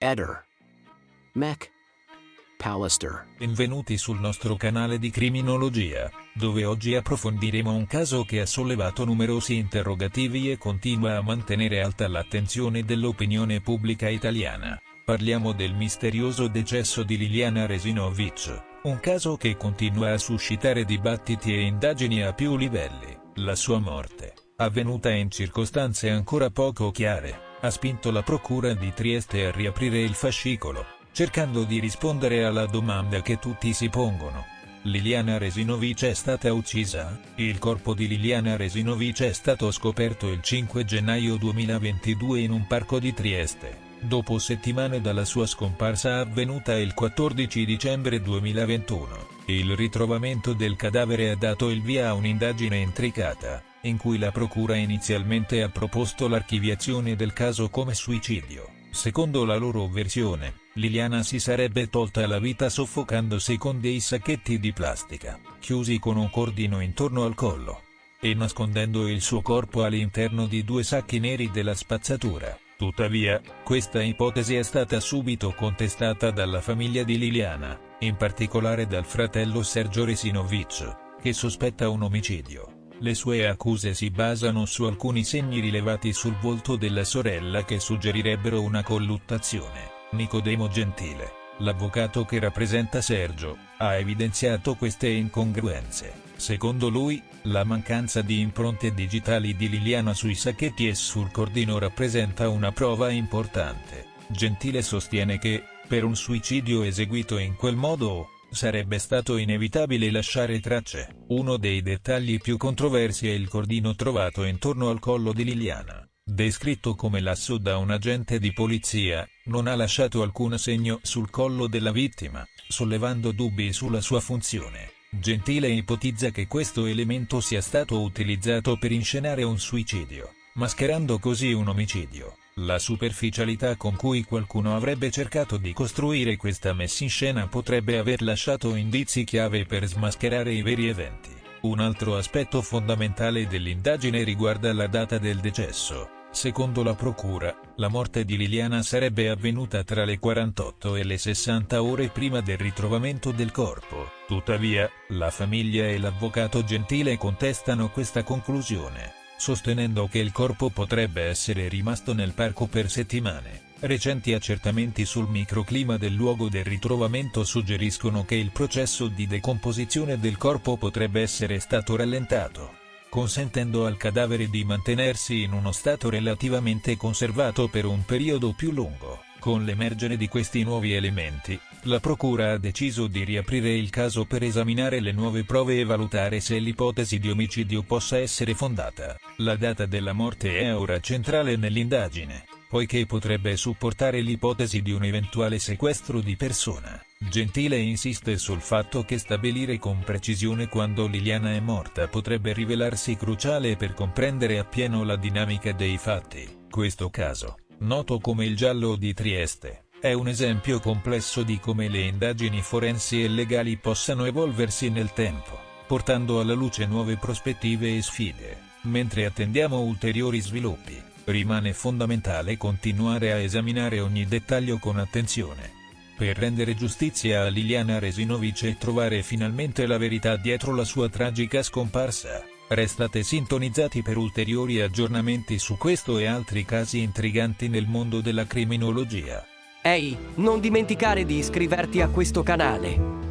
Eder. Mech. Pallister. Benvenuti sul nostro canale di criminologia, dove oggi approfondiremo un caso che ha sollevato numerosi interrogativi e continua a mantenere alta l'attenzione dell'opinione pubblica italiana. Parliamo del misterioso decesso di Liliana Resinovic, un caso che continua a suscitare dibattiti e indagini a più livelli. La sua morte, avvenuta in circostanze ancora poco chiare, ha spinto la Procura di Trieste a riaprire il fascicolo, cercando di rispondere alla domanda che tutti si pongono. Liliana Resinovic è stata uccisa? Il corpo di Liliana Resinovic è stato scoperto il 5 gennaio 2022 in un parco di Trieste, dopo settimane dalla sua scomparsa avvenuta il 14 dicembre 2021. Il ritrovamento del cadavere ha dato il via a un'indagine intricata, in cui la Procura inizialmente ha proposto l'archiviazione del caso come suicidio. Secondo la loro versione, Liliana si sarebbe tolta la vita soffocandosi con dei sacchetti di plastica, chiusi con un cordino intorno al collo, e nascondendo il suo corpo all'interno di due sacchi neri della spazzatura. Tuttavia, questa ipotesi è stata subito contestata dalla famiglia di Liliana, in particolare dal fratello Sergio Resinovic, che sospetta un omicidio. Le sue accuse si basano su alcuni segni rilevati sul volto della sorella che suggerirebbero una colluttazione. Nicodemo Gentile, l'avvocato che rappresenta Sergio, ha evidenziato queste incongruenze. Secondo lui, la mancanza di impronte digitali di Liliana sui sacchetti e sul cordino rappresenta una prova importante. Gentile sostiene che, per un suicidio eseguito in quel modo, sarebbe stato inevitabile lasciare tracce. Uno dei dettagli più controversi è il cordino trovato intorno al collo di Liliana. Descritto come lasso da un agente di polizia, non ha lasciato alcun segno sul collo della vittima, sollevando dubbi sulla sua funzione. Gentile ipotizza che questo elemento sia stato utilizzato per inscenare un suicidio, mascherando così un omicidio. La superficialità con cui qualcuno avrebbe cercato di costruire questa messinscena potrebbe aver lasciato indizi chiave per smascherare i veri eventi. Un altro aspetto fondamentale dell'indagine riguarda la data del decesso. Secondo la Procura, la morte di Liliana sarebbe avvenuta tra le 48 e le 60 ore prima del ritrovamento del corpo. Tuttavia, la famiglia e l'avvocato Gentile contestano questa conclusione, sostenendo che il corpo potrebbe essere rimasto nel parco per settimane. Recenti accertamenti sul microclima del luogo del ritrovamento suggeriscono che il processo di decomposizione del corpo potrebbe essere stato rallentato, consentendo al cadavere di mantenersi in uno stato relativamente conservato per un periodo più lungo. Con l'emergere di questi nuovi elementi, la Procura ha deciso di riaprire il caso per esaminare le nuove prove e valutare se l'ipotesi di omicidio possa essere fondata. La data della morte è ora centrale nell'indagine, poiché potrebbe supportare l'ipotesi di un eventuale sequestro di persona. Gentile insiste sul fatto che stabilire con precisione quando Liliana è morta potrebbe rivelarsi cruciale per comprendere appieno la dinamica dei fatti. Questo caso, noto come il giallo di Trieste, è un esempio complesso di come le indagini forensi e legali possano evolversi nel tempo, portando alla luce nuove prospettive e sfide. Mentre attendiamo ulteriori sviluppi, rimane fondamentale continuare a esaminare ogni dettaglio con attenzione, per rendere giustizia a Liliana Resinovic e trovare finalmente la verità dietro la sua tragica scomparsa. Restate sintonizzati per ulteriori aggiornamenti su questo e altri casi intriganti nel mondo della criminologia. Ehi, non dimenticare di iscriverti a questo canale.